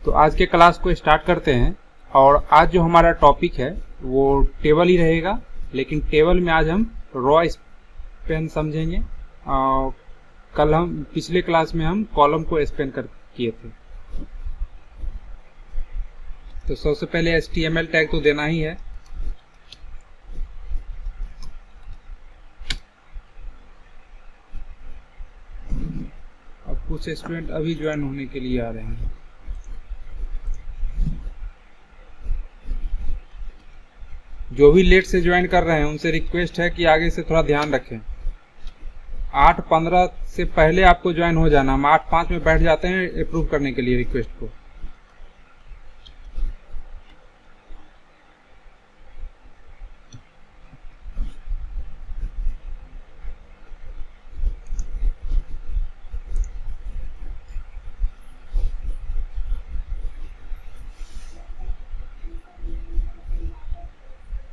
तो आज के क्लास को स्टार्ट करते हैं। और आज जो हमारा टॉपिक है वो टेबल ही रहेगा, लेकिन टेबल में आज हम रॉ स्पेन समझेंगे। कल हम पिछले क्लास में हम कॉलम को स्पेन कर किए थे। तो सबसे पहले HTML टैग तो देना ही है। अब कुछ स्टूडेंट अभी ज्वाइन होने के लिए आ रहे हैं। जो भी लेट से ज्वाइन कर रहे हैं उनसे रिक्वेस्ट है कि आगे से थोड़ा ध्यान रखें। 8:15 से पहले आपको ज्वाइन हो जाना। हम 8:05 में बैठ जाते हैं अप्रूव करने के लिए रिक्वेस्ट को।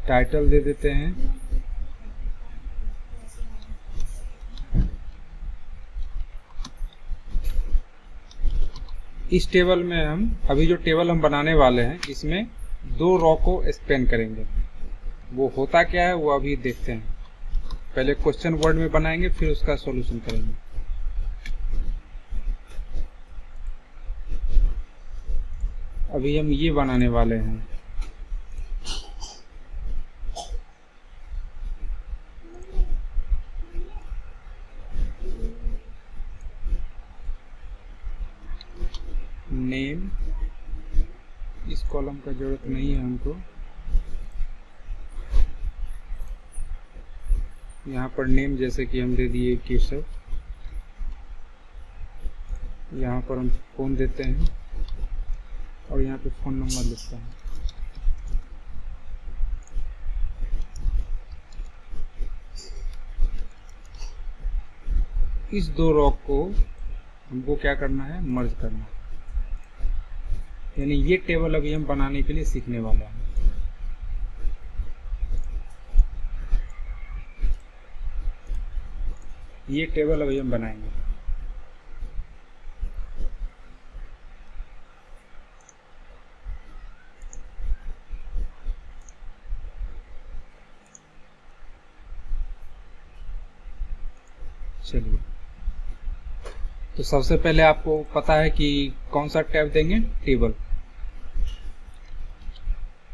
टाइटल दे देते हैं। इस टेबल में हम अभी जो टेबल हम बनाने वाले हैं इसमें 2 रॉ को स्पेन करेंगे। वो होता क्या है वो अभी देखते हैं। पहले क्वेश्चन वर्ड में बनाएंगे, फिर उसका सॉल्यूशन करेंगे। अभी हम ये बनाने वाले हैं। नेम, इस कॉलम का जरूरत नहीं है हमको। यहाँ पर नेम जैसे कि हम दे दिए केशव। यहाँ पर हम फोन देते हैं और यहाँ पे फोन नंबर लिखते हैं। इस 2 रॉ को हमको क्या करना है, मर्ज करना है। यानी ये टेबल अभी हम बनाने के लिए सीखने वाले हैं। ये टेबल अभी हम बनाएंगे। चलिए, तो सबसे पहले आपको पता है कि कौन सा टैब देंगे, टेबल।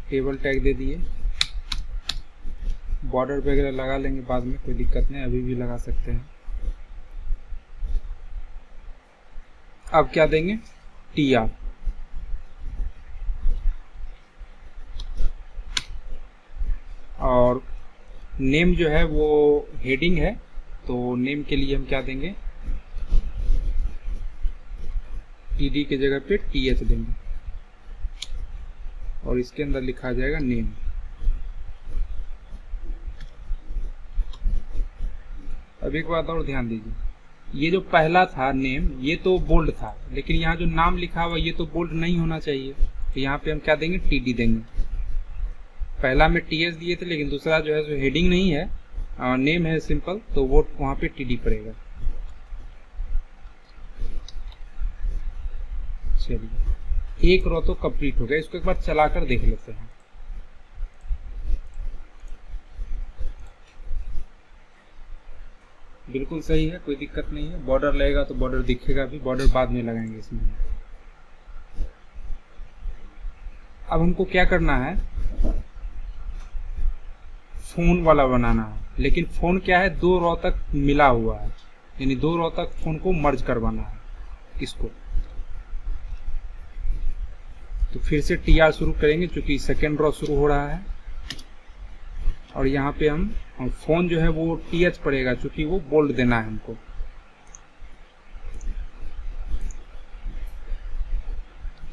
टेबल टैग दे दिए। बॉर्डर वगैरह लगा लेंगे बाद में, कोई दिक्कत नहीं, अभी भी लगा सकते हैं। अब क्या देंगे, TR। और नेम जो है वो हेडिंग है, तो नेम के लिए हम क्या देंगे, TD के जगह पे TH देंगे और इसके अंदर लिखा जाएगा नेम। अब एक बात और ध्यान दीजिए, ये जो पहला था नेम, ये तो बोल्ड था, लेकिन यहाँ जो नाम लिखा हुआ ये तो बोल्ड नहीं होना चाहिए। तो यहाँ पे हम क्या देंगे, TD देंगे। पहला में TH दिए थे, लेकिन दूसरा जो है जो हेडिंग नहीं है, नेम है सिंपल, तो वो वहाँ पे TD पड़ेगा। चलिए, एक रो तो कंप्लीट हो गया। इसको एक बार चलाकर देख लेते हैं। बिल्कुल सही है, कोई दिक्कत नहीं है। बॉर्डर लगेगा तो बॉर्डर दिखेगा भी, बॉर्डर बाद में लगाएंगे इसमें। अब हमको क्या करना है, फोन वाला बनाना है। लेकिन फोन क्या है, 2 रो तक मिला हुआ है, यानी 2 रो तक फोन को मर्ज करवाना है इसको। तो फिर से TR शुरू करेंगे, क्योंकि सेकेंड रॉ शुरू हो रहा है। और यहाँ पे हम फोन जो है वो TH पड़ेगा, क्योंकि वो बोल्ड देना है हमको।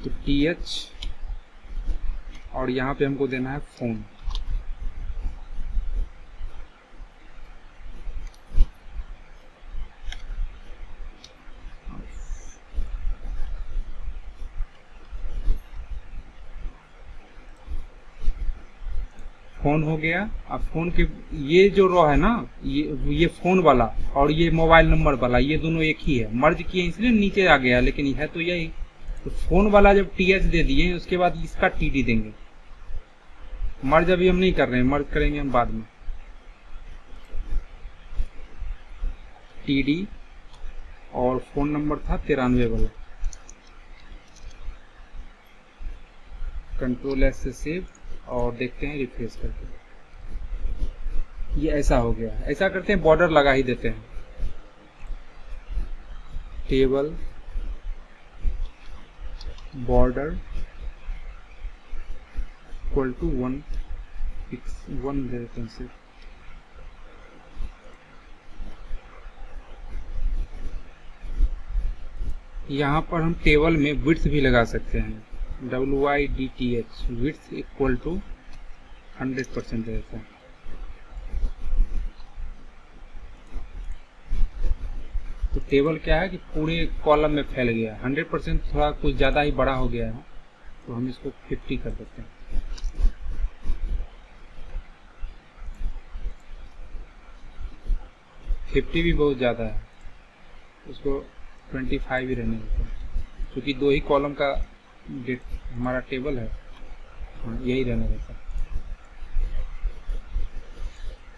तो TH और यहाँ पे हमको देना है फोन। फोन हो गया। अब फोन के ये जो रो है ना, ये फोन वाला और ये मोबाइल नंबर वाला, ये दोनों एक ही है। मर्ज किए इसलिए नीचे आ गया, लेकिन है तो यही। तो फोन वाला जब TH दे दिए उसके बाद इसका TD देंगे। मर्ज अभी हम नहीं कर रहे हैं, मर्ज करेंगे हम बाद में। TD और फोन नंबर था 93 वाला। Ctrl+S से सेव और देखते हैं रिफ्रेश करके। ये ऐसा हो गया। ऐसा करते हैं, बॉर्डर लगा ही देते हैं। टेबल बॉर्डर इक्वल टू 1 देते हैं सिर्फ। यहाँ पर हम टेबल में विड्थ भी लगा सकते हैं, WIDTH, विड्थ इक्वल टू 100% रहता है। तो टेबल क्या है कि पूरे कॉलम में फैल गया। 100% थोड़ा कुछ ज़्यादा ही बड़ा हो गया है, तो हम इसको 50 कर देते हैं। फिफ्टी भी बहुत ज़्यादा है, उसको 25 ही रहने देते हैं, क्योंकि 2 ही कॉलम का हमारा टेबल है। हाँ, यही रहने देता है।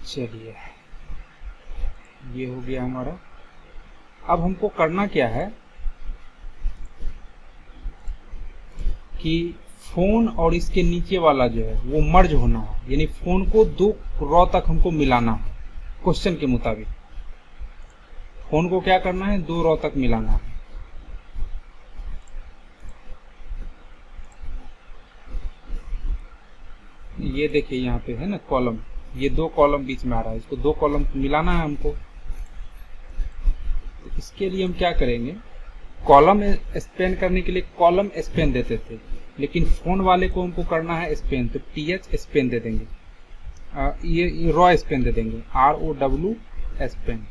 चलिए, ये हो गया हमारा। अब हमको करना क्या है कि फोन और इसके नीचे वाला जो है वो मर्ज होना है, यानी फोन को 2 रो तक हमको मिलाना है। क्वेश्चन के मुताबिक फोन को क्या करना है, 2 रो तक मिलाना है। ये देखिए यहाँ पे है ना कॉलम, ये 2 कॉलम बीच में आ रहा है, इसको 2 कॉलम मिलाना है हमको। तो इसके लिए हम क्या करेंगे, कॉलम स्पेन करने के लिए कॉलम स्पेन देते थे, लेकिन फोन वाले को हमको करना है स्पेन, तो TH स्पेन दे देंगे। ये रॉ स्पेन दे देंगे, ROW स्पेन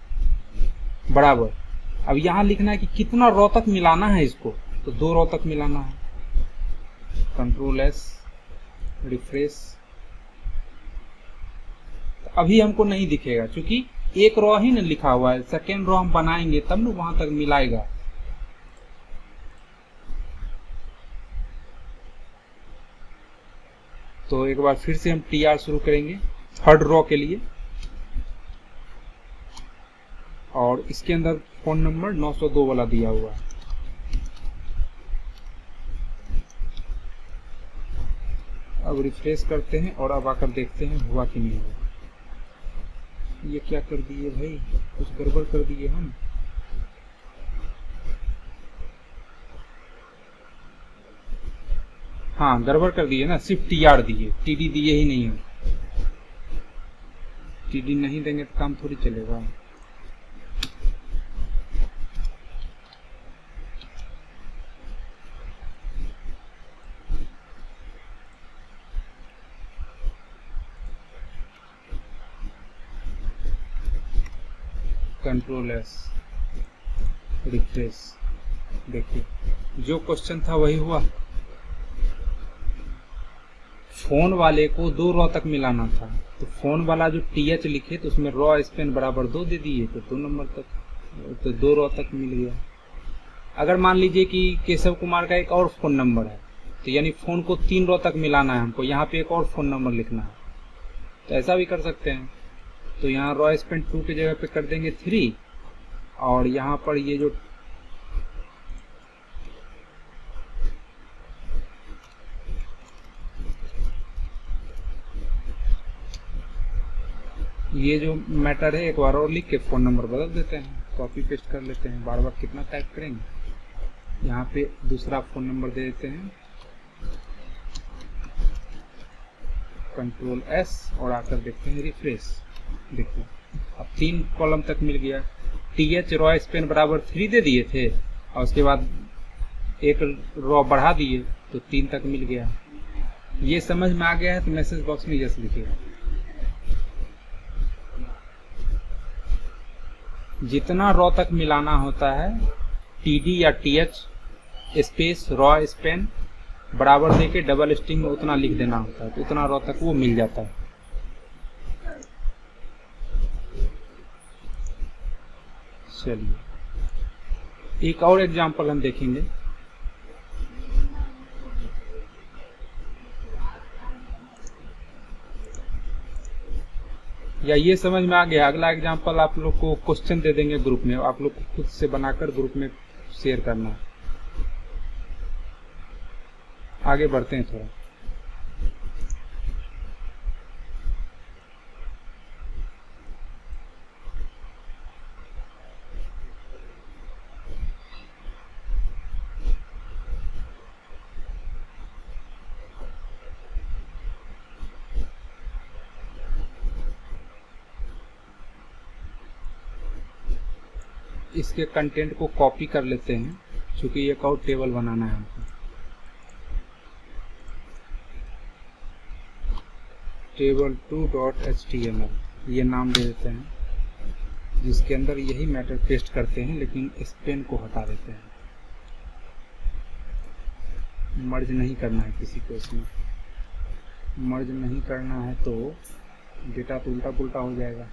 बराबर। अब यहाँ लिखना है कि कितना रो तक मिलाना है इसको, तो 2 रो तक मिलाना है। Ctrl+S refresh. अभी हमको नहीं दिखेगा क्योंकि 1 रो ही ना लिखा हुआ है, सेकेंड रो हम बनाएंगे तब ना वहां तक मिलाएगा। तो एक बार फिर से हम TR शुरू करेंगे 3rd रो के लिए, और इसके अंदर फोन नंबर 902 वाला दिया हुआ है। अब रिफ्रेश करते हैं और अब आकर देखते हैं हुआ कि नहीं हुआ। ये क्या कर दिए भाई, कुछ गड़बड़ कर दिए हम। हाँ, गड़बड़ कर दिए ना, सिर्फ TR दिए, TD दिए ही नहीं हम। TD नहीं देंगे तो काम थोड़ी चलेगा। Ctrl+S refresh. देखिए जो क्वेश्चन था वही हुआ। फोन वाले को 2 रो तक मिलाना था, तो फोन वाला जो TH लिखे तो उसमें रॉ स्पेन बराबर 2 दे दिए, तो 2 नंबर तक, तो 2 रो तक मिल गया। अगर मान लीजिए कि केशव कुमार का एक और फोन नंबर है, तो यानी फोन को 3 रो तक मिलाना है हमको, यहाँ पे एक और फोन नंबर लिखना है, तो ऐसा भी कर सकते हैं। तो यहाँ रॉ स्पेन 2 की जगह पे कर देंगे 3, और यहाँ पर ये जो मैटर है एक बार और लिख के फोन नंबर बदल देते हैं, कॉपी पेस्ट कर लेते हैं। बार बार कितना टाइप करेंगे। यहाँ पे दूसरा फोन नंबर दे देते हैं, Ctrl+S और आकर देखते हैं रिफ्रेश। देखिए अब 3 कॉलम तक मिल गया। TH रॉ स्पेन बराबर 3 दे दिए थे, और उसके बाद 1 रॉ बढ़ा दिए तो 3 तक मिल गया। ये समझ में आ गया है तो मैसेज बॉक्स में यस लिखिएगा। जितना रॉ तक मिलाना होता है, TD या TH स्पेस रॉ स्पेन बराबर देके डबल स्ट्रिंग में उतना लिख देना होता है, तो उतना रॉ तक वो मिल जाता है। चलिए एक और एग्जांपल हम देखेंगे। या ये समझ में आ गया? अगला एग्जांपल आप लोग को क्वेश्चन दे देंगे ग्रुप में, आप लोग को खुद से बनाकर ग्रुप में शेयर करना है। आगे बढ़ते हैं थोड़ा। इसके कंटेंट को कॉपी कर लेते हैं, क्योंकि एक और टेबल बनाना है हमको। table2.html ये नाम दे देते हैं, जिसके अंदर यही मैटर पेस्ट करते हैं, लेकिन स्पेन को हटा देते हैं। मर्ज नहीं करना है किसी को, इसमें मर्ज नहीं करना है तो डेटा तो उल्टा पुल्टा हो जाएगा।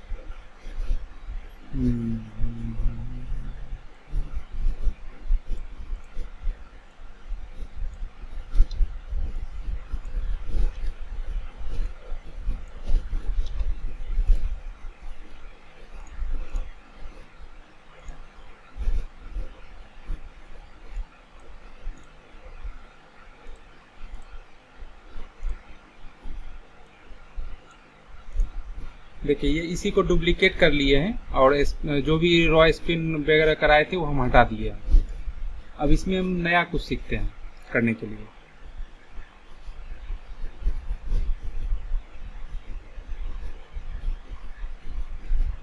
देखिए ये इसी को डुप्लीकेट कर लिए हैं, और जो भी रॉ स्पिन वगैरह कराए थे वो हम हटा दिए हैं। अब इसमें हम नया कुछ सीखते हैं करने के लिए।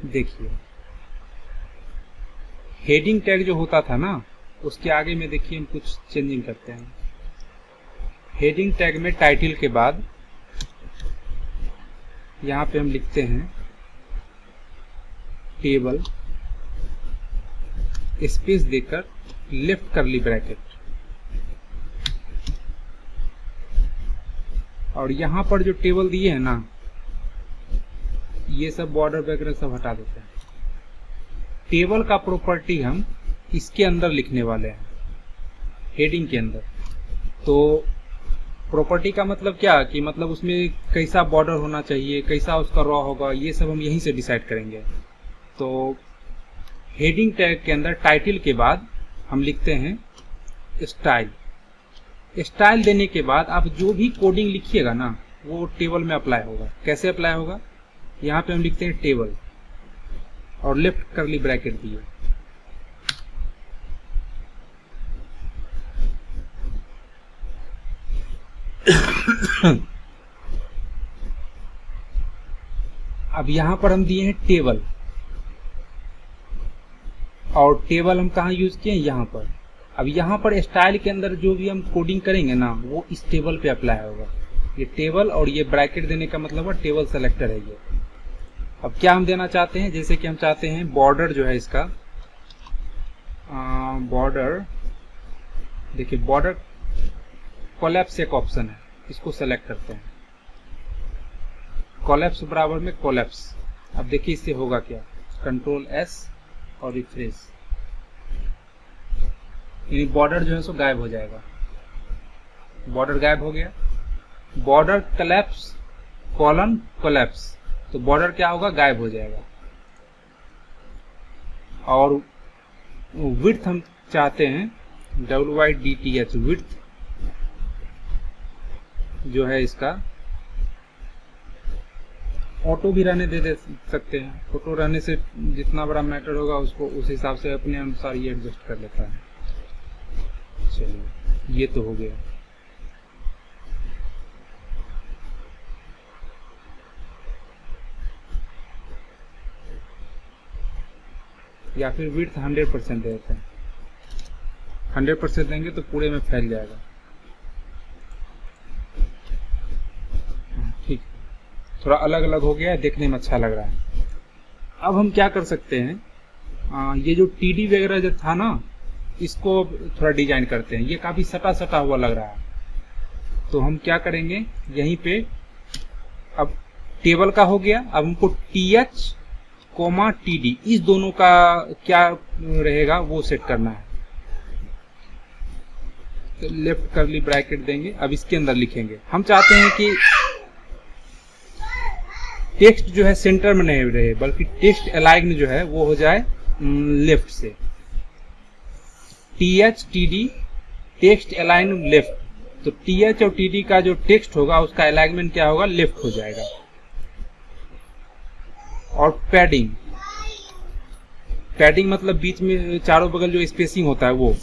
देखिए हेडिंग टैग जो होता था ना, उसके आगे में देखिए हम कुछ चेंजिंग करते हैं। हेडिंग टैग में टाइटल के बाद यहाँ पे हम लिखते हैं टेबल स्पेस देकर लेफ्ट कर्ली ब्रैकेट, और यहाँ पर जो टेबल दिए हैं ना, ये सब बॉर्डर वगैरह सब हटा देते हैं। टेबल का प्रॉपर्टी हम इसके अंदर लिखने वाले हैं, हेडिंग के अंदर। तो प्रॉपर्टी का मतलब क्या कि मतलब उसमें कैसा बॉर्डर होना चाहिए, कैसा उसका रॉ होगा, ये सब हम यहीं से डिसाइड करेंगे। तो हेडिंग टैग के अंदर टाइटल के बाद हम लिखते हैं स्टाइल। स्टाइल देने के बाद आप जो भी कोडिंग लिखिएगा ना, वो टेबल में अप्लाई होगा। कैसे अप्लाई होगा? यहाँ पे हम लिखते हैं टेबल और लेफ्ट कर्ली ब्रैकेट दिए। अब यहां पर हम दिए हैं टेबल, और टेबल हम कहाँ यूज किए हैं? यहाँ पर। अब यहाँ पर स्टाइल के अंदर जो भी हम कोडिंग करेंगे ना, वो इस टेबल पे अप्लाई होगा। ये टेबल और ये ब्रैकेट देने का मतलब है टेबल सेलेक्टर है ये। अब क्या हम देना चाहते हैं? जैसे कि हम चाहते हैं बॉर्डर जो है इसका, बॉर्डर, देखिए बॉर्डर कोलैप्स एक ऑप्शन है, इसको सेलेक्ट करते हैं। कोलैप्स बराबर में कोलैप्स। अब देखिए इससे होगा क्या, कंट्रोल एस और रिफ्रेश, यानी बॉर्डर जो है सो गायब हो जाएगा। बॉर्डर गायब हो गया। बॉर्डर कोलैप्स कॉलन कोलैप्स, तो बॉर्डर क्या होगा? गायब हो जाएगा। और विड्थ हम चाहते हैं WYDTH, विड्थ जो है इसका ऑटो भी रहने दे सकते हैं। ऑटो रहने से जितना बड़ा मैटर होगा उसको उस हिसाब से अपने अनुसार ये एडजस्ट कर लेता है। चलिए ये तो हो गया। या फिर विड्थ 100% देते हैं। 100% देंगे तो पूरे में फैल जाएगा। ठीक, थोड़ा अलग अलग हो गया है, देखने में अच्छा लग रहा है। अब हम क्या कर सकते हैं, ये जो TD वगैरह जो था ना, इसको थोड़ा डिजाइन करते हैं। ये काफी सटा सटा हुआ लग रहा है, तो हम क्या करेंगे, यहीं पे अब टेबल का हो गया। अब हमको TH, TD इस दोनों का क्या रहेगा वो सेट करना है। तो लेफ्ट कर्ली ब्रैकेट देंगे। अब इसके अंदर लिखेंगे, हम चाहते हैं कि टेक्स्ट जो है सेंटर में नहीं रहे, बल्कि टेक्स्ट अलाइन जो है वो हो जाए लेफ्ट से। TH-TD टेक्स्ट अलाइन लेफ्ट, तो TH और TD का जो टेक्स्ट होगा उसका अलाइनमेंट क्या होगा, लेफ्ट हो जाएगा। और पैडिंग, पैडिंग मतलब बीच में चारों बगल जो स्पेसिंग होता है वो,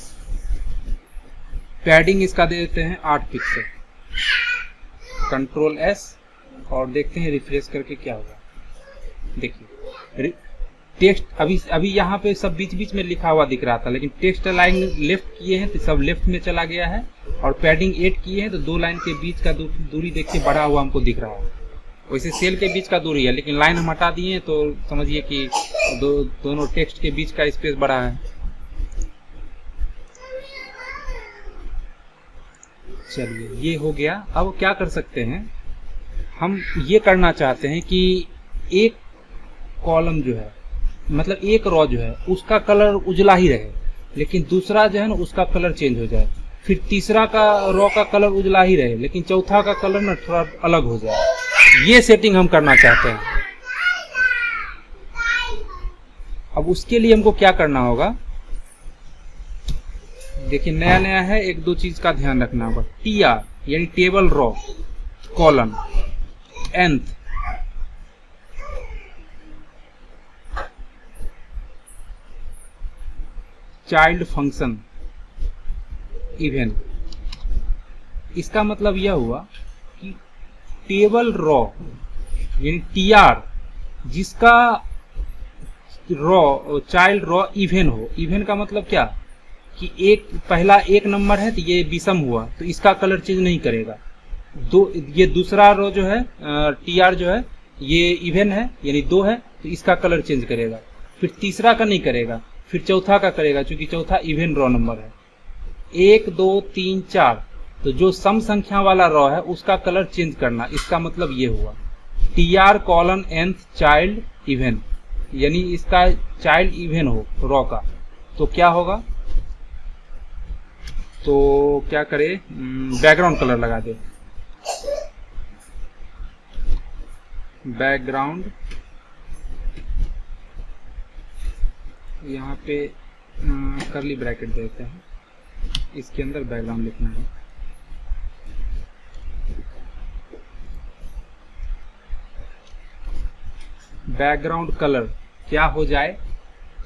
पैडिंग इसका दे देते हैं 8 पिक्सल। कंट्रोल S और देखते हैं रिफ्रेश करके क्या होगा। देखिए टेक्स्ट अभी यहाँ पे सब बीच बीच में लिखा हुआ दिख रहा था, लेकिन टेक्स्ट लाइन लेफ्ट किए हैं तो सब लेफ्ट में चला गया है, और पैडिंग 8 किए हैं तो दो लाइन के बीच का दूरी देखिए बढ़ा हुआ हमको दिख रहा है। वैसे सेल के बीच का दूरी है, लेकिन लाइन हम हटा दिए तो समझिए कि दोनों टेक्स्ट के बीच का स्पेस बढ़ा है। चलिए ये हो गया। अब क्या कर सकते हैं, हम ये करना चाहते हैं कि एक कॉलम जो है, मतलब एक रो जो है उसका कलर उजला ही रहे, लेकिन दूसरा जो है ना उसका कलर चेंज हो जाए। फिर तीसरा का रो का कलर उजला ही रहे, लेकिन चौथा का कलर ना थोड़ा अलग हो जाए। ये सेटिंग हम करना चाहते हैं। अब उसके लिए हमको क्या करना होगा, देखिए नया नया है, एक दो चीज का ध्यान रखना होगा। TR यानी table row column, nth child function even. इसका मतलब यह हुआ कि टेबल रो यानी TR जिसका रो चाइल्ड रो इवन हो। इवन का मतलब क्या कि एक पहला एक नंबर है तो ये विषम हुआ तो इसका कलर चेंज नहीं करेगा। ये दूसरा रो जो है TR जो है ये इवन है यानी 2 है तो इसका कलर चेंज करेगा। फिर तीसरा का नहीं करेगा, फिर चौथा का करेगा, क्योंकि चौथा इवन रो नंबर है। 1 2 3 4 तो जो सम संख्या वाला रो है उसका कलर चेंज करना। इसका मतलब ये हुआ TR colon nth child even, यानी इसका चाइल्ड इवन हो रो का, तो क्या होगा, तो क्या करे, बैकग्राउंड कलर लगा दे। बैकग्राउंड यहाँ पे कर्ली ब्रैकेट देते हैं, इसके अंदर बैकग्राउंड लिखना है। बैकग्राउंड कलर क्या हो जाए,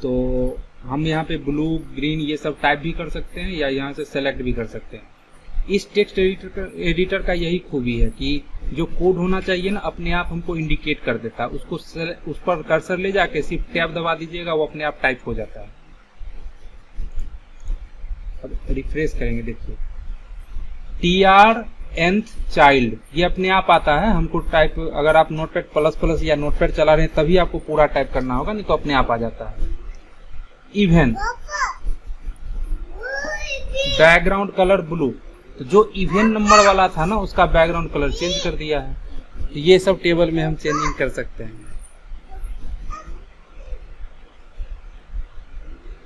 तो हम यहाँ पे ब्लू ग्रीन ये सब टाइप भी कर सकते हैं या यहाँ से सेलेक्ट भी कर सकते हैं। इस टेक्स्ट एडिटर का यही खूबी है कि जो कोड होना चाहिए ना अपने आप हमको इंडिकेट कर देता है। उसको उस पर कर्सर ले जाके सिर्फ टैब दबा दीजिएगा, वो अपने आप टाइप हो जाता है। अब रिफ्रेश करेंगे, देखिए TR nth चाइल्ड ये अपने आप आता है। हमको टाइप, अगर आप नोटपैड प्लस या नोटपैड चला रहे हैं तभी आपको पूरा टाइप करना होगा, नहीं तो अपने आप आ जाता है। इवन बैकग्राउंड कलर ब्लू, तो जो इवन नंबर वाला था ना उसका बैकग्राउंड कलर चेंज कर दिया है। तो ये सब टेबल में हम चेंजिंग कर सकते हैं।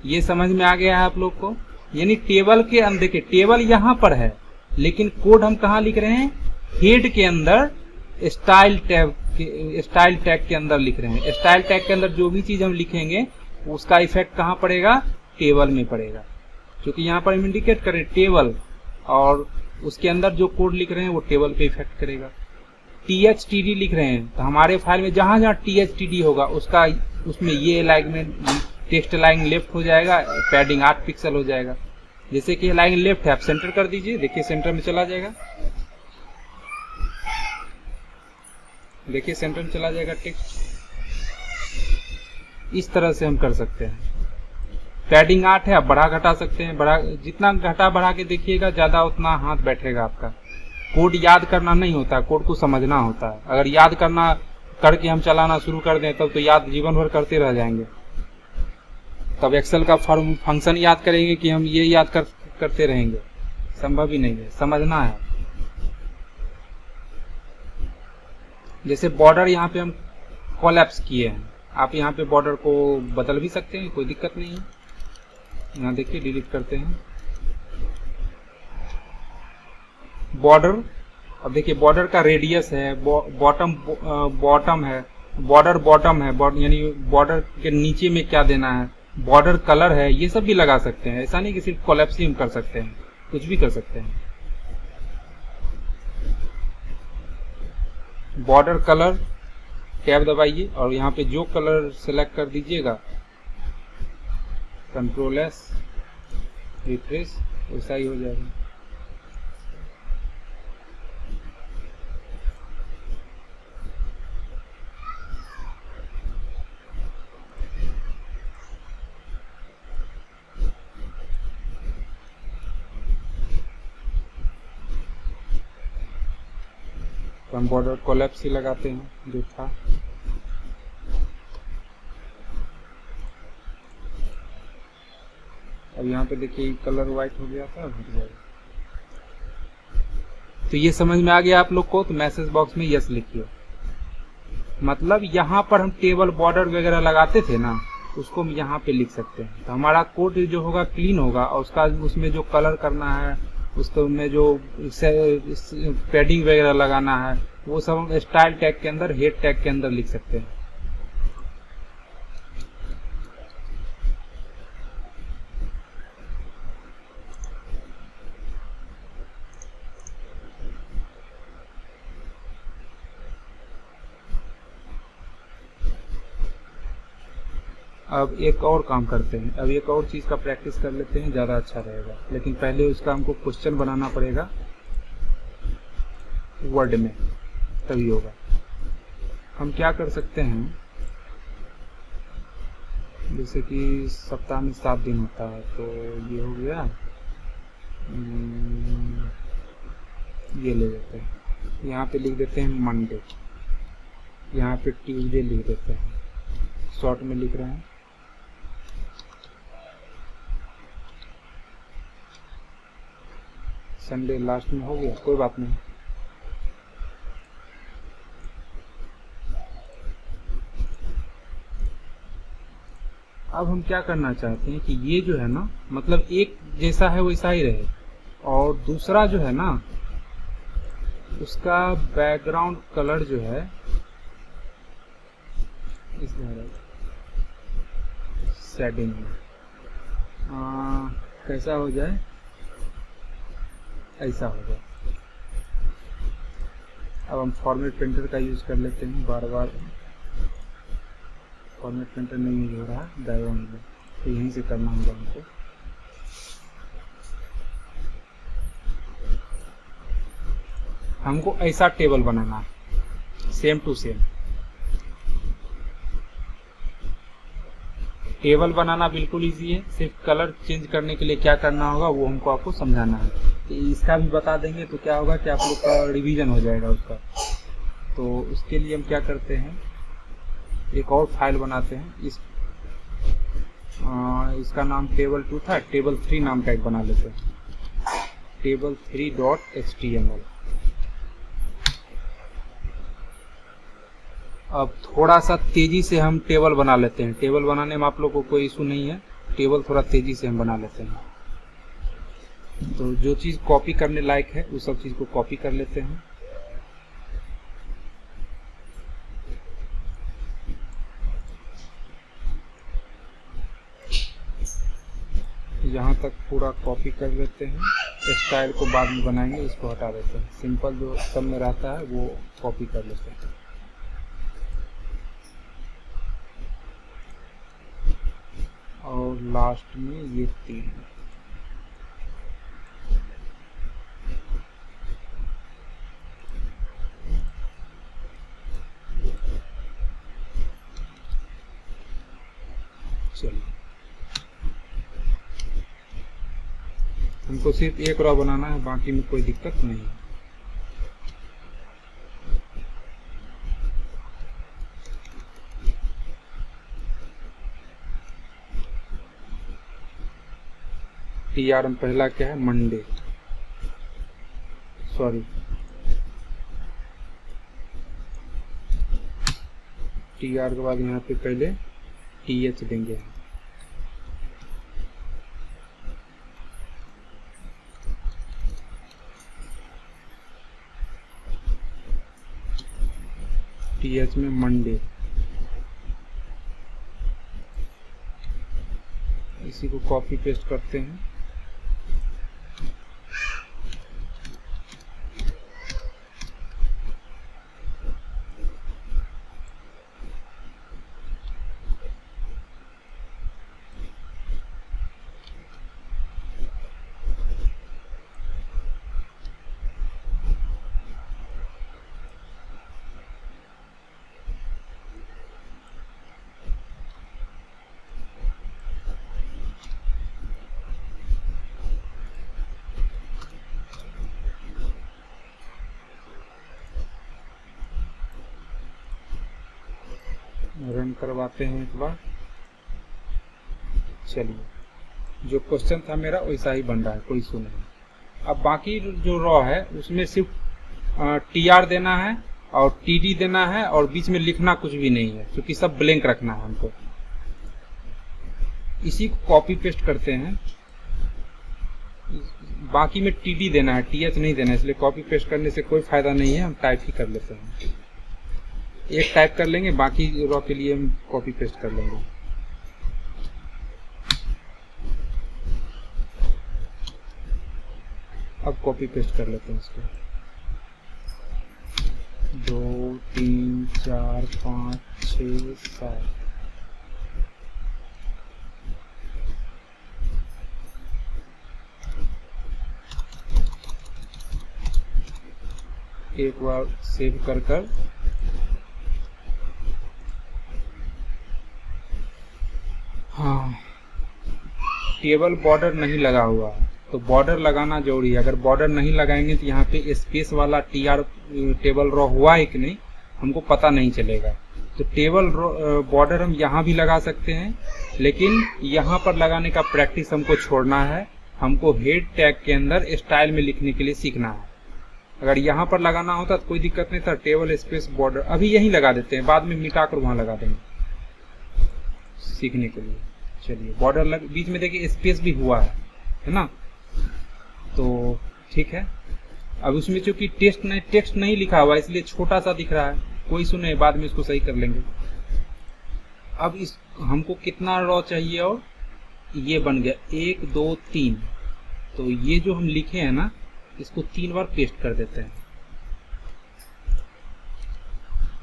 ये समझ में आ गया है आप लोग को। यानी टेबल के अंदर, देखिए टेबल यहाँ पर है लेकिन कोड हम कहाँ लिख रहे हैं, हेड के अंदर स्टाइल टैग के अंदर लिख रहे हैं। स्टाइल टैग के अंदर जो भी चीज हम लिखेंगे उसका इफेक्ट कहाँ पड़ेगा, टेबल में पड़ेगा। क्योंकि यहाँ पर हम इंडिकेट करें टेबल, और उसके अंदर जो कोड लिख रहे हैं वो टेबल पे इफेक्ट करेगा। TH-TD लिख रहे हैं तो हमारे फाइल में जहां जहां TH-TD होगा उसमें ये अलाइनमेंट टेक्स्ट लाइन लेफ्ट हो जाएगा, पैडिंग 8 पिक्सल हो जाएगा। जैसे कि लाइन लेफ्ट है, आप सेंटर कर दीजिए, देखिए सेंटर में चला जाएगा। देखिए सेंटर में चला जाएगा टेक्स्ट। इस तरह से हम कर सकते हैं। पैडिंग 8 है, आप बढ़ा घटा सकते हैं। बढ़ा जितना घटा बढ़ा के देखिएगा ज्यादा उतना हाथ बैठेगा आपका। कोड याद करना नहीं होता, कोड को समझना होता है। अगर याद करके हम चलाना शुरू कर दें तब तो याद जीवन भर करते रह जाएंगे। तब एक्सेल का फंक्शन याद करेंगे कि हम ये याद करते रहेंगे, संभव ही नहीं है। समझना है। जैसे बॉर्डर यहाँ पे हम कोलैप्स किए हैं, आप यहाँ पे बॉर्डर को बदल भी सकते हैं, कोई दिक्कत नहीं है। यहाँ देखिए डिलीट करते हैं बॉर्डर। अब देखिए बॉर्डर का रेडियस है, बॉटम है, बॉर्डर बॉटम है, यानी बॉर्डर के नीचे में क्या देना है, बॉर्डर कलर है, ये सब भी लगा सकते हैं। ऐसा नहीं कि सिर्फ कोलैप्स ही हम कर सकते हैं, कुछ भी कर सकते हैं। बॉर्डर कलर टैब दबाइए और यहाँ पे जो कलर सेलेक्ट कर दीजिएगा, कंट्रोल एस, रिफ्रेश, वैसा ही हो जाएगा। तो हम बॉर्डर कोलैप्स ही लगाते हैं जो था। अब यहाँ पे देखिए कलर वाइट हो गया था, भर जाएगा। तो ये समझ में आ गया आप लोग को? तो मैसेज बॉक्स में यस लिखिए। मतलब यहाँ पर हम टेबल बॉर्डर वगैरह लगाते थे ना, उसको हम यहाँ पे लिख सकते हैं। तो हमारा कोड जो होगा क्लीन होगा, और उसका उसमें जो कलर करना है, उसको में जो पैडिंग वगैरह लगाना है, वो सब हम स्टाइल टैग के अंदर, हेड टैग के अंदर लिख सकते हैं। अब एक और काम करते हैं, अब एक और चीज़ का प्रैक्टिस कर लेते हैं, ज़्यादा अच्छा रहेगा। लेकिन पहले उसका हमको क्वेश्चन बनाना पड़ेगा वर्ड में, तभी होगा। हम क्या कर सकते हैं, जैसे कि सप्ताह में 7 दिन होता है, तो ये हो गया, ये ले लेते हैं, यहाँ पे लिख देते हैं मंडे, यहाँ पे ट्यूसडे लिख देते हैं, शॉर्ट में लिख रहे हैं। संडे लास्ट में हो गया, कोई बात नहीं। अब हम क्या करना चाहते हैं कि ये जो है ना, मतलब एक जैसा है वैसा ही रहे, और दूसरा जो है ना, उसका बैकग्राउंड कलर जो है इस सेटिंग में कैसा हो जाए, ऐसा हो जाए। अब हम फॉर्मेट प्रिंटर का यूज़ कर लेते हैं, बार बार फॉर्मेट प्रिंटर नहीं यूज हो रहा है बैकग्राउंड में, तो यहीं से करना होगा हमको। हमको ऐसा टेबल बनाना है, सेम टू सेम। टेबल बनाना बिल्कुल इजी है, सिर्फ कलर चेंज करने के लिए क्या करना होगा वो हमको आपको समझाना है। तो इसका भी बता देंगे तो क्या होगा कि आप लोग का रिवीजन हो जाएगा उसका। तो उसके लिए हम क्या करते हैं, एक और फाइल बनाते हैं, इसका नाम टेबल 2 था, टेबल 3 नाम का एक बना लेते हैं, table3.html। अब थोड़ा सा तेजी से हम टेबल बना लेते हैं, टेबल बनाने में आप लोग को कोई इशू नहीं है, टेबल थोड़ा तेजी से हम बना लेते हैं। तो जो चीज़ कॉपी करने लायक है उस सब चीज़ को कॉपी कर लेते हैं। यहाँ तक पूरा कॉपी कर लेते हैं, स्टाइल को बाद में बनाएंगे, इसको हटा देते हैं। सिंपल जो सब में रहता है वो कॉपी कर लेते हैं। और लास्ट में ये 3, चलिए हमको सिर्फ एक रो बनाना है, बाकी में कोई दिक्कत नहीं है। TR में पहला क्या है, मंडे, सॉरी TR के बाद यहाँ पे पहले TH देंगे। TH में मंडे, इसी को कॉपी पेस्ट करते हैं। रन करवाते हैं एक बार। चलिए, जो क्वेश्चन था मेरा वैसा ही बन रहा है, कोई इशू नहीं। अब बाकी जो रॉ है उसमें सिर्फ TR देना है और TD देना है और बीच में लिखना कुछ भी नहीं है, क्योंकि सब ब्लैंक रखना है हमको। इसी को कॉपी पेस्ट करते हैं। बाकी में TD देना है, TH नहीं देना है, इसलिए कॉपी पेस्ट करने से कोई फायदा नहीं है, हम टाइप ही कर लेते हैं। एक टाइप कर लेंगे, बाकी रॉ के लिए हम कॉपी पेस्ट कर लेंगे। अब कॉपी पेस्ट कर लेते हैं इसको। 2 3 4 5 6 7। एक बार सेव कर हाँ, टेबल बॉर्डर नहीं लगा हुआ है तो बॉर्डर लगाना जरूरी है। अगर बॉर्डर नहीं लगाएंगे तो यहाँ पे स्पेस वाला TR टेबल रॉ हुआ है कि नहीं हमको पता नहीं चलेगा। तो टेबल बॉर्डर हम यहाँ भी लगा सकते हैं, लेकिन यहाँ पर लगाने का प्रैक्टिस हमको छोड़ना है। हमको हेड टैग के अंदर स्टाइल में लिखने के लिए सीखना है। अगर यहाँ पर लगाना होता तो कोई दिक्कत नहीं था। टेबल स्पेस बॉर्डर अभी यहीं लगा देते हैं, बाद में मिटा कर वहाँ लगा देंगे सीखने के लिए। चलिए, बॉर्डर बीच में देखिए स्पेस भी हुआ है ना, तो ठीक है। अब उसमें चूंकि टेक्स्ट नहीं लिखा हुआ इसलिए छोटा सा दिख रहा है, कोई इशू नहीं, बाद में इसको सही कर लेंगे। अब इस हमको कितना रॉ चाहिए, और ये बन गया 1 2 3। तो ये जो हम लिखे हैं ना इसको 3 बार पेस्ट कर देते हैं।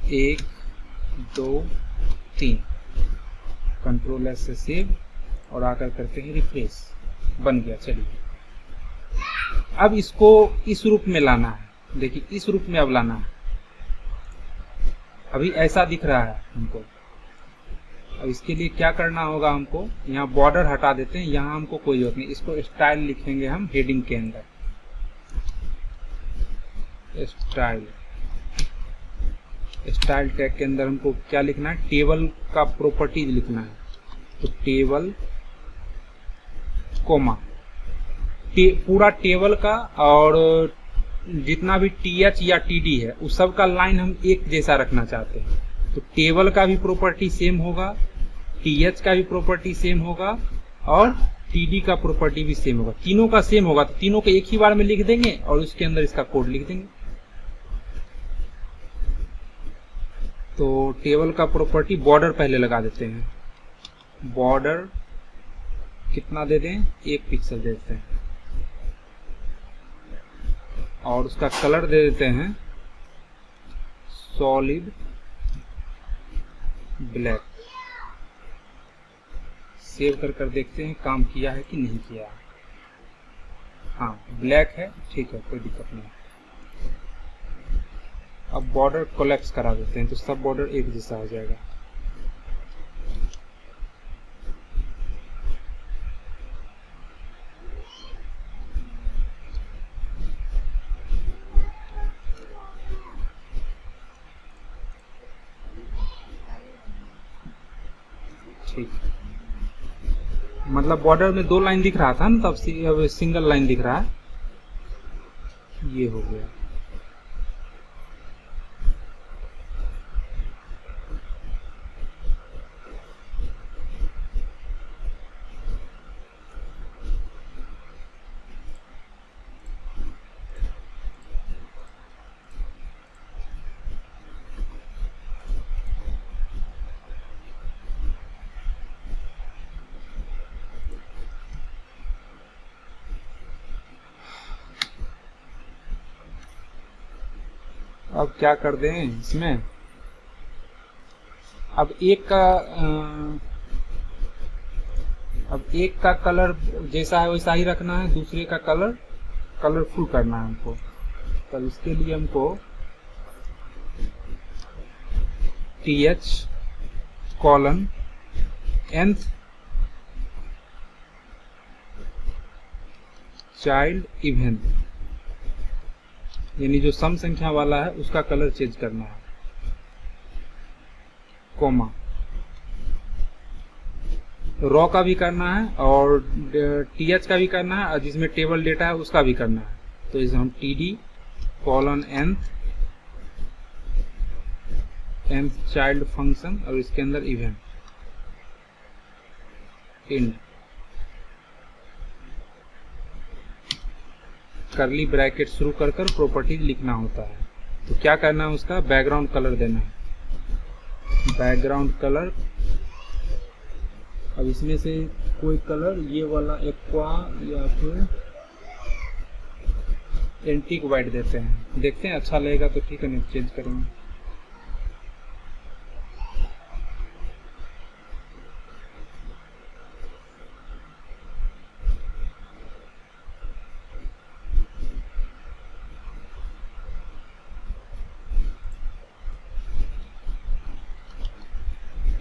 1 2 3, Ctrl+S से सेव और आकर करते हैं रिफ्रेश, बन गया। चलिए, अब इसको इस रूप में लाना है। देखिए, इस रूप में अब लाना है। अभी ऐसा दिख रहा है हमको। अब इसके लिए क्या करना होगा, हमको यहाँ बॉर्डर हटा देते हैं, यहाँ हमको कोई जरूरत नहीं। इसको स्टाइल लिखेंगे हम हेडिंग के अंदर। स्टाइल टैग के अंदर हमको क्या लिखना है, टेबल का प्रॉपर्टीज लिखना है। तो टेबल कोमा पूरा टेबल का, और जितना भी TH या TD है उस सब का लाइन हम एक जैसा रखना चाहते हैं। तो टेबल का भी प्रॉपर्टी सेम होगा, TH का भी प्रॉपर्टी सेम होगा और TD का प्रॉपर्टी भी सेम होगा। तीनों का सेम होगा तो तीनों को एक ही बार में लिख देंगे और उसके अंदर इसका कोड लिख देंगे। तो टेबल का प्रॉपर्टी बॉर्डर पहले लगा देते हैं। बॉर्डर कितना दे दें, 1 पिक्सल दे देते हैं और उसका कलर दे देते हैं सॉलिड ब्लैक। सेव कर देखते हैं काम किया है कि नहीं किया। हाँ, ब्लैक है, ठीक है, कोई दिक्कत नहीं। अब बॉर्डर कोलैप्स करा देते हैं तो सब बॉर्डर एक जैसा हो जाएगा। ठीक, मतलब बॉर्डर में 2 लाइन दिख रहा था ना, तब अब सिंगल लाइन दिख रहा है। ये हो गया। अब क्या कर दें इसमें, अब एक का कलर जैसा है वैसा ही रखना है, दूसरे का कलर कलरफुल करना है हमको। तब इसके लिए हमको TH:nth चाइल्ड इवेंट, यानी जो सम संख्या वाला है उसका कलर चेंज करना है, कोमा रॉ का भी करना है और TH का भी करना है, और जिसमें टेबल डेटा है उसका भी करना है। तो इसे हम TD:nth चाइल्ड फंक्शन और इसके अंदर इवेंट इंड करली ब्रैकेट शुरू कर प्रॉपर्टीज लिखना होता है। तो क्या करना है, उसका बैकग्राउंड कलर देना है, बैकग्राउंड कलर। अब इसमें से कोई कलर, ये वाला एक्वा या फिर एंटीक वाइट देते हैं, देखते हैं अच्छा लगेगा तो ठीक है, नहीं चेंज करेंगे।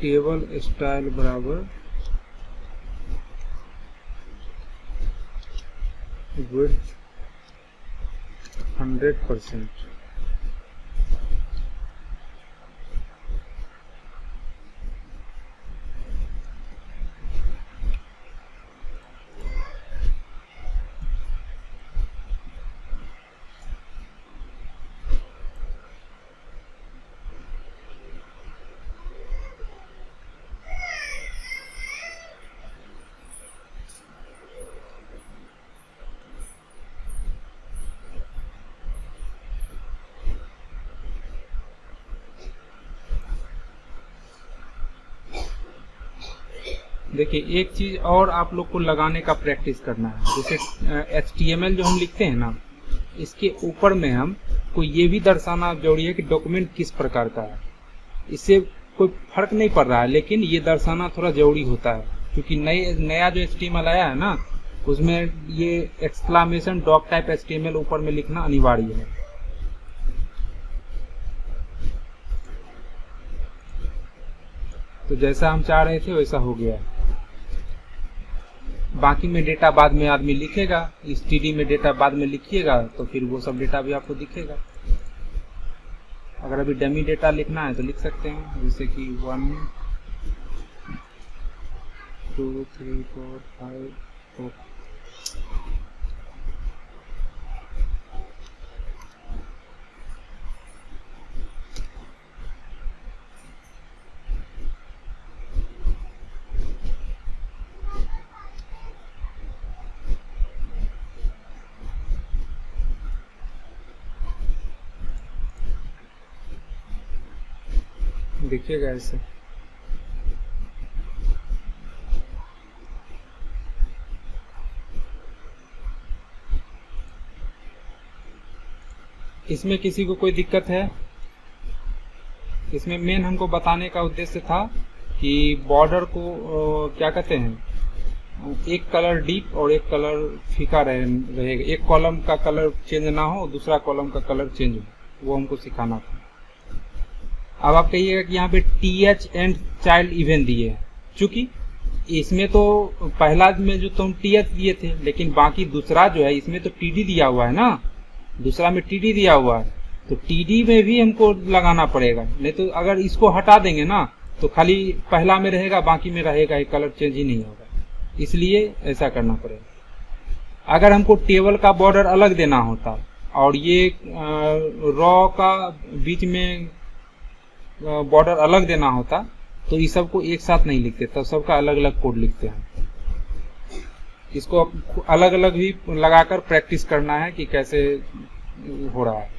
टेबल स्टाइल बराबर विड्थ 100%। देखिए एक चीज और आप लोग को लगाने का प्रैक्टिस करना है, जैसे HTML जो हम लिखते हैं ना, इसके ऊपर में हम को ये भी दर्शाना जरूरी है कि डॉक्यूमेंट किस प्रकार का है। इससे कोई फर्क नहीं पड़ रहा है, लेकिन ये दर्शाना थोड़ा जरूरी होता है, क्योंकि नया जो HTML आया है ना, उसमें ये एक्सक्लामेशन डॉक टाइप HTML ऊपर में लिखना अनिवार्य है। तो जैसा हम चाह रहे थे वैसा हो गया है। बाकी में डेटा बाद में आदमी लिखेगा, इस TD में डेटा बाद में लिखिएगा तो फिर वो सब डेटा भी आपको दिखेगा। अगर अभी डमी डेटा लिखना है तो लिख सकते हैं, जैसे कि 1 2 3 4 5 6। देखिएगा ऐसे। इसमें किसी को कोई दिक्कत है? इसमें मेन हमको बताने का उद्देश्य था कि बॉर्डर को क्या कहते हैं, एक कलर डीप और एक कलर फीका रहेगा, एक कॉलम का कलर चेंज ना हो, दूसरा कॉलम का कलर चेंज हो, वो हमको सिखाना था। अब आप कहिएगा कि यहाँ पे TH:nth चाइल्ड इवेंट दिए हैं, चूंकि इसमें तो पहला में जो तो हम TH दिए थे, लेकिन बाकी दूसरा जो है इसमें तो TD दिया हुआ है ना, दूसरा में TD दिया हुआ है, तो TD में भी हमको लगाना पड़ेगा। नहीं तो अगर इसको हटा देंगे ना तो खाली पहला में रहेगा, बाकी में रहेगा, ये कलर चेंज ही नहीं होगा, इसलिए ऐसा करना पड़ेगा। अगर हमको टेबल का बॉर्डर अलग देना होता और ये रॉ का बीच में बॉर्डर अलग देना होता तो इस सब को एक साथ नहीं लिखते, तब सबका अलग अलग कोड लिखते हैं। इसको अलग अलग भी लगाकर प्रैक्टिस करना है कि कैसे हो रहा है।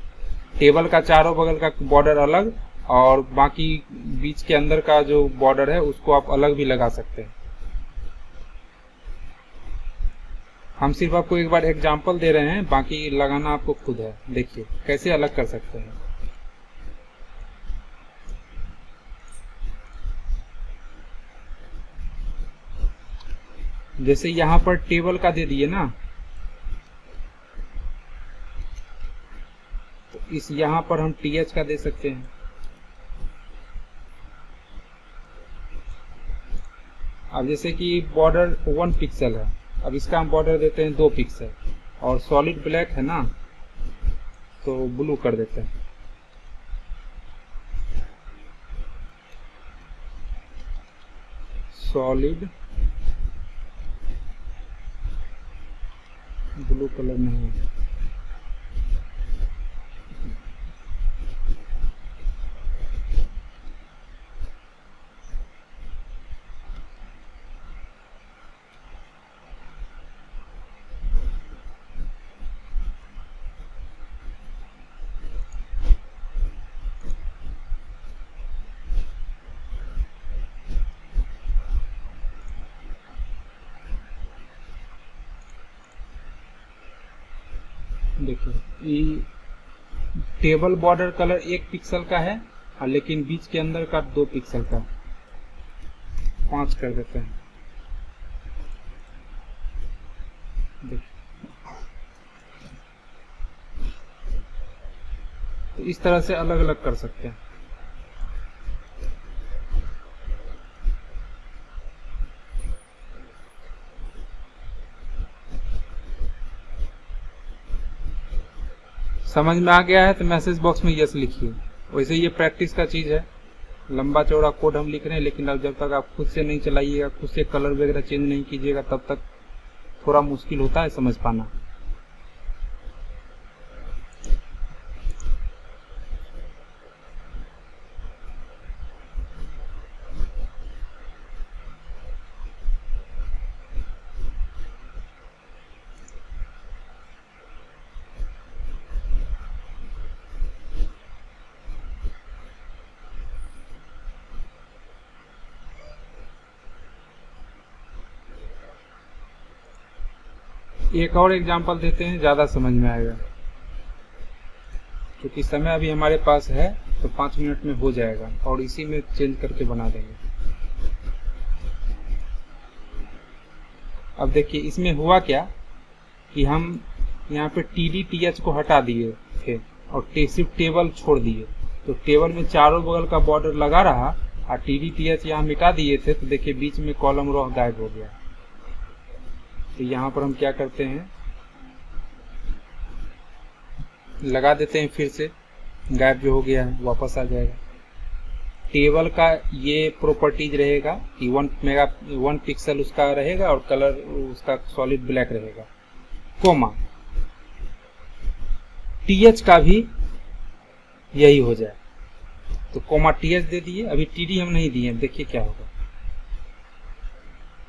टेबल का चारों बगल का बॉर्डर अलग और बाकी बीच के अंदर का जो बॉर्डर है उसको आप अलग भी लगा सकते हैं। हम सिर्फ आपको एक बार एग्जांपल दे रहे हैं, बाकी लगाना आपको खुद है। देखिए कैसे अलग कर सकते हैं। जैसे यहाँ पर टेबल का दे दिए ना, तो इस यहाँ पर हम th का दे सकते हैं। अब जैसे कि बॉर्डर 1 पिक्सल है, अब इसका हम बॉर्डर देते हैं 2 पिक्सल, और सॉलिड ब्लैक है ना तो ब्लू कर देते हैं। सॉलिड ब्लू कलर नहीं है। देखिए ये टेबल बॉर्डर कलर 1 पिक्सल का है, लेकिन बीच के अंदर का 2 पिक्सल का, 5 कर देते हैं। देखिए तो इस तरह से अलग अलग कर सकते हैं। समझ में आ गया है तो मैसेज बॉक्स में यस लिखिए। वैसे ये प्रैक्टिस का चीज़ है, लंबा चौड़ा कोड हम लिख रहे हैं, लेकिन अब जब तक आप खुद से नहीं चलाइएगा, खुद से कलर वगैरह चेंज नहीं कीजिएगा, तब तक थोड़ा मुश्किल होता है समझ पाना। एक और एग्जांपल देते हैं, ज़्यादा समझ में आएगा, क्योंकि समय अभी हमारे पास है तो 5 मिनट में हो जाएगा, और इसी में चेंज करके बना देंगे। अब देखिए इसमें हुआ क्या कि हम यहाँ पे TDTH को हटा दिए थे और सिर्फ टेबल छोड़ दिए, तो टेबल में चारों बगल का बॉर्डर लगा रहा, और TDTH यहाँ मिटा दिए थे, तो देखिए बीच में कॉलम रो गायब हो गया। तो यहाँ पर हम क्या करते हैं, लगा देते हैं, फिर से गायब जो हो गया है वापस आ जाएगा। टेबल का ये प्रॉपर्टीज रहेगा कि 1 पिक्सल उसका रहेगा और कलर उसका सॉलिड ब्लैक रहेगा, कोमा TH का भी यही हो जाए, तो कोमा TH दे दिए। अभी TD हम नहीं दिए, देखिए क्या होगा।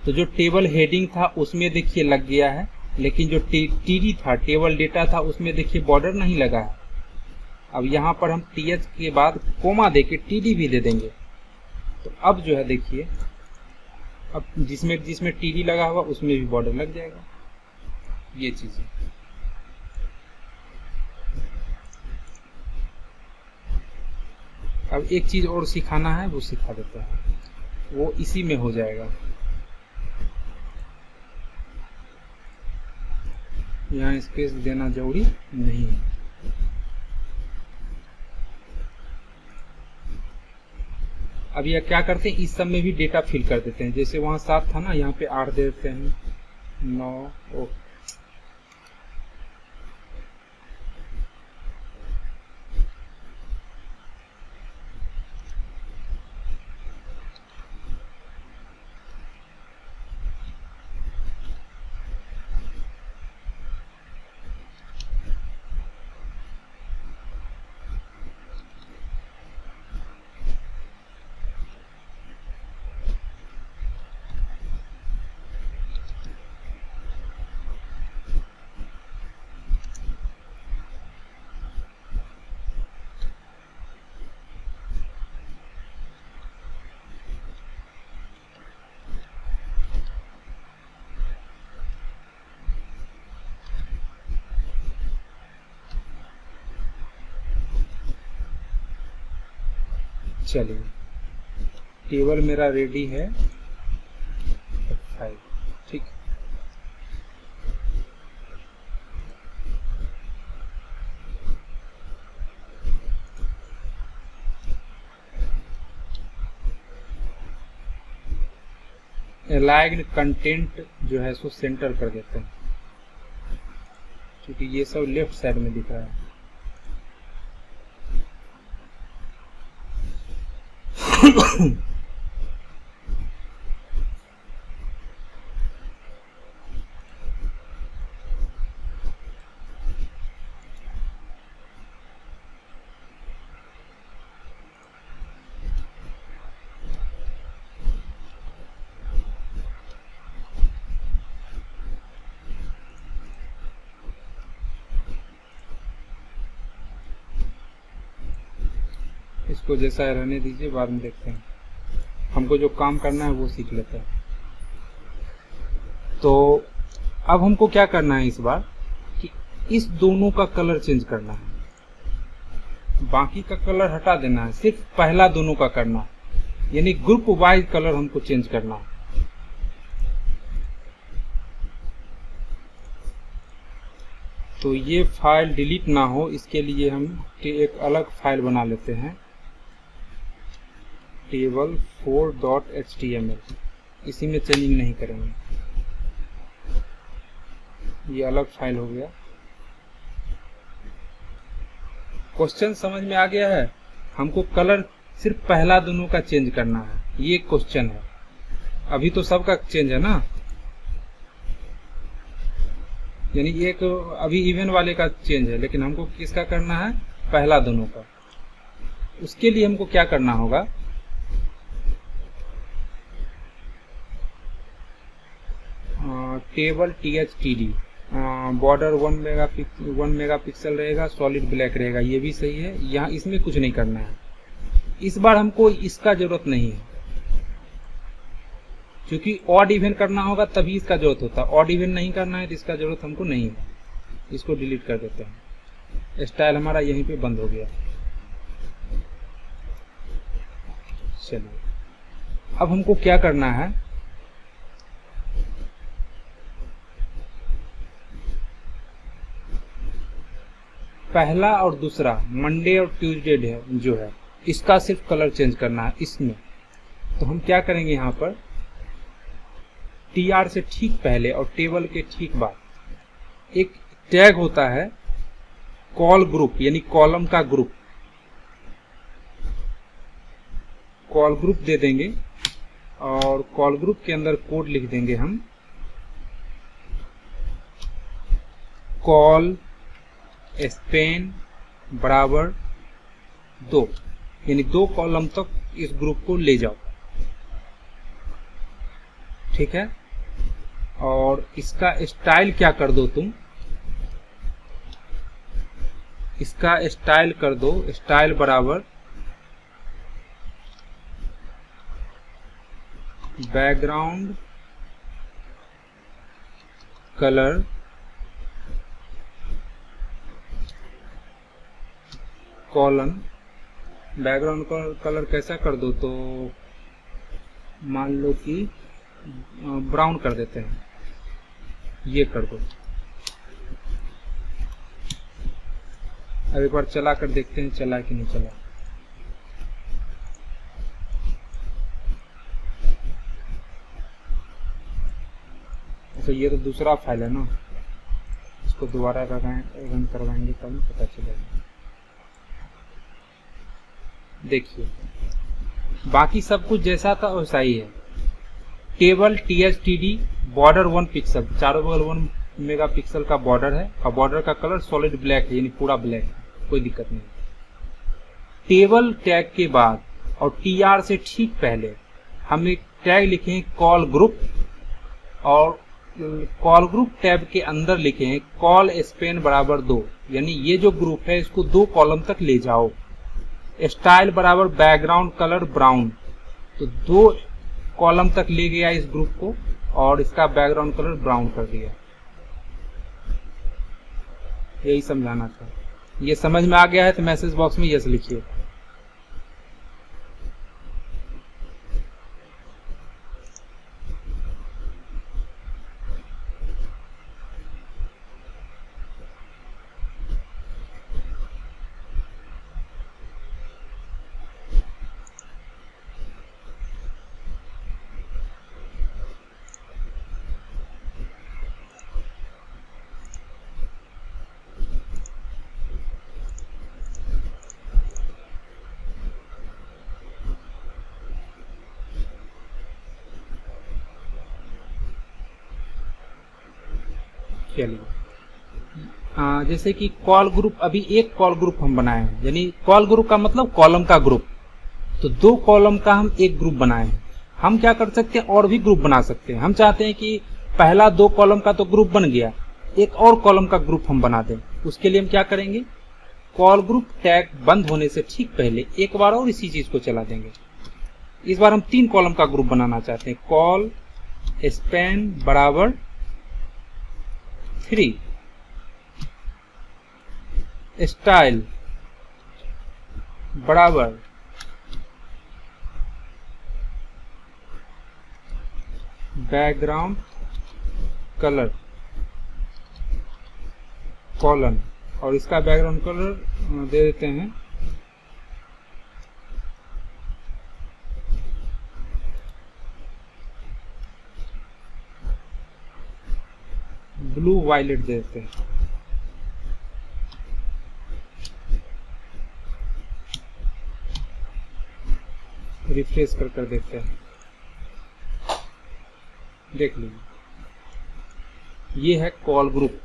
तो जो टेबल हेडिंग था उसमें देखिए लग गया है, लेकिन जो TD था, टेबल डेटा था, उसमें देखिए बॉर्डर नहीं लगा है। अब यहाँ पर हम TH के बाद कोमा देके TD भी दे देंगे, तो अब जो है देखिए, अब जिसमें TD लगा हुआ उसमें भी बॉर्डर लग जाएगा। ये चीजें अब एक चीज और सिखाना है, वो सिखा देते हैं, वो इसी में हो जाएगा। यहाँ स्पेस देना जरूरी नहीं है। अब यह क्या करते हैं, इस सब में भी डेटा फिल कर देते हैं। जैसे वहाँ 7 था ना, यहाँ पे 8 दे देते हैं, 9। चलिए टेबल मेरा रेडी है 5, ठीक। अलाइग्ड कंटेंट जो है सो सेंटर कर देते हैं, क्योंकि ये सब लेफ्ट साइड में दिख रहा है। इसको जैसा है रहने दीजिए, बाद में देखते हैं। हमको जो काम करना है वो सीख लेते हैं। तो अब हमको क्या करना है इस बार कि इस दोनों का कलर चेंज करना है, बाकी का कलर हटा देना है, सिर्फ पहला दोनों का करना है, यानी ग्रुप वाइज कलर हमको चेंज करना है। तो ये फाइल डिलीट ना हो इसके लिए हम एक अलग फाइल बना लेते हैं, table4.html। इसी में चेंजिंग नहीं करेंगे, ये अलग फाइल हो गया। क्वेश्चन समझ में आ गया है? हमको कलर सिर्फ पहला दोनों का चेंज करना है, ये क्वेश्चन है। अभी तो सबका चेंज है ना, यानी एक अभी इवन वाले का चेंज है, लेकिन हमको किसका करना है? पहला दोनों का। उसके लिए हमको क्या करना होगा, टेबल THTD, बॉर्डर 1 मेगापिक्सल रहेगा, सॉलिड ब्लैक रहेगा, ये भी सही है। यहाँ इसमें कुछ नहीं करना है। इस बार हमको इसका जरूरत नहीं है, क्योंकि ऑड इवन करना होगा तभी इसका जरूरत होता है। ऑड इवन नहीं करना है तो इसका जरूरत हमको नहीं है। इसको डिलीट कर देते हैं। स्टाइल हमारा यहीं पे बंद हो गया। चलिए अब हमको क्या करना है, पहला और दूसरा मंडे और ट्यूसडे जो है इसका सिर्फ कलर चेंज करना है इसमें। तो हम क्या करेंगे, यहाँ पर TR से ठीक पहले और टेबल के ठीक बाद एक टैग होता है कॉल ग्रुप, यानी कॉलम का ग्रुप। कॉल ग्रुप दे देंगे और कॉल ग्रुप के अंदर कोड लिख देंगे हम, कॉल स्पेन बराबर 2, यानी 2 कॉलम तक इस ग्रुप को ले जाओ। ठीक है, और इसका स्टाइल क्या कर दो तुम, इसका स्टाइल कर दो, स्टाइल बराबर background colour colon. Background colour कैसा कर दो, तो मान लो कि ब्राउन कर देते हैं, ये कर दो। अब एक बार चला कर देखते हैं चला कि नहीं चला। अच्छा, ये तो दूसरा फाइल है ना, इसको दोबारा रन करवाएंगे तब पता चलेगा। देखिए बाकी सब कुछ जैसा था वैसा ही है। टेबल THTD बॉर्डर 1 पिक्सल, चारों बगल 1 मेगापिक्सल का बॉर्डर है और बॉर्डर का कलर सॉलिड ब्लैक है, यानी पूरा ब्लैक है, कोई दिक्कत नहीं। टेबल टैग के बाद और TR से ठीक पहले हम एक टैग लिखे कॉल ग्रुप, और कॉल ग्रुप टैब के अंदर लिखे कॉल स्पेन बराबर 2, यानी ये जो ग्रुप है इसको 2 कॉलम तक ले जाओ। स्टाइल बराबर बैकग्राउंड कलर ब्राउन, तो 2 कॉलम तक ले गया इस ग्रुप को और इसका बैकग्राउंड कलर ब्राउन कर दिया। यही समझाना था। ये समझ में आ गया है तो मैसेज बॉक्स में यस लिखिए। चलिए जैसे कि कॉल ग्रुप, अभी एक कॉल ग्रुप हम बनाए हैं, यानी कॉल ग्रुप का मतलब कॉलम का ग्रुप। तो 2 कॉलम का हम एक ग्रुप बनाए हैं। हम क्या कर सकते हैं, और भी ग्रुप बना सकते हैं। हम चाहते हैं कि पहला 2 कॉलम का तो ग्रुप बन गया, एक और कॉलम का ग्रुप हम बना दें। उसके लिए हम क्या करेंगे, कॉल ग्रुप टैग बंद होने से ठीक पहले एक बार और इसी चीज को चला देंगे। इस बार हम 3 कॉलम का ग्रुप बनाना चाहते हैं। कॉल स्पैन बराबर 3, स्टाइल बराबर बैकग्राउंड कलर कॉलन, और इसका बैकग्राउंड कलर दे देते हैं ब्लू वायलेट दे देते हैं। रिफ्रेश कर देखते हैं, देख लीजिए ये है कॉल ग्रुप।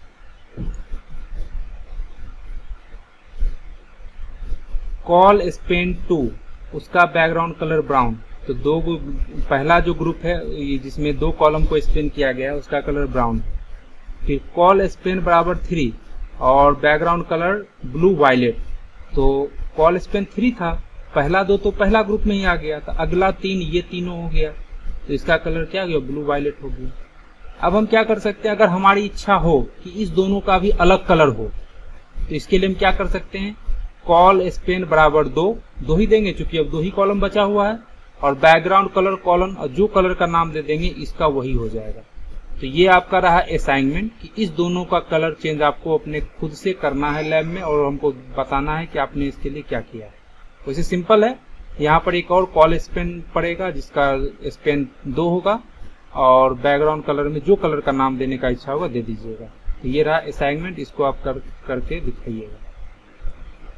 कॉल स्पेन 2, उसका बैकग्राउंड कलर ब्राउन। तो पहला जो ग्रुप है जिसमें 2 कॉलम को स्पेन किया गया है उसका कलर ब्राउन। फिर कॉल स्पेन बराबर 3 और बैकग्राउंड कलर ब्लू वायलेट। तो कॉल स्पेन 3 था, पहला 2 तो पहला ग्रुप में ही आ गया था, अगला 3 ये तीनों हो गया, तो इसका कलर क्या गया, ब्लू वायलेट हो गया। अब हम क्या कर सकते हैं, अगर हमारी इच्छा हो कि इस दोनों का भी अलग कलर हो तो इसके लिए हम क्या कर सकते हैं, कॉल स्पेन बराबर 2 ही देंगे क्योंकि अब 2 ही कॉलम बचा हुआ है, और बैकग्राउंड कलर कॉलन, और जो कलर का नाम दे देंगे इसका वही हो जाएगा। तो ये आपका रहा असाइनमेंट कि इस दोनों का कलर चेंज आपको अपने खुद से करना है लैब में, और हमको बताना है कि आपने इसके लिए क्या किया है। वैसे सिंपल है, यहाँ पर एक और कॉल स्पेन पड़ेगा जिसका स्पेन 2 होगा, और बैकग्राउंड कलर में जो कलर का नाम देने का इच्छा होगा दे दीजिएगा। तो ये रहा असाइनमेंट, इसको आप करके दिखाइएगा।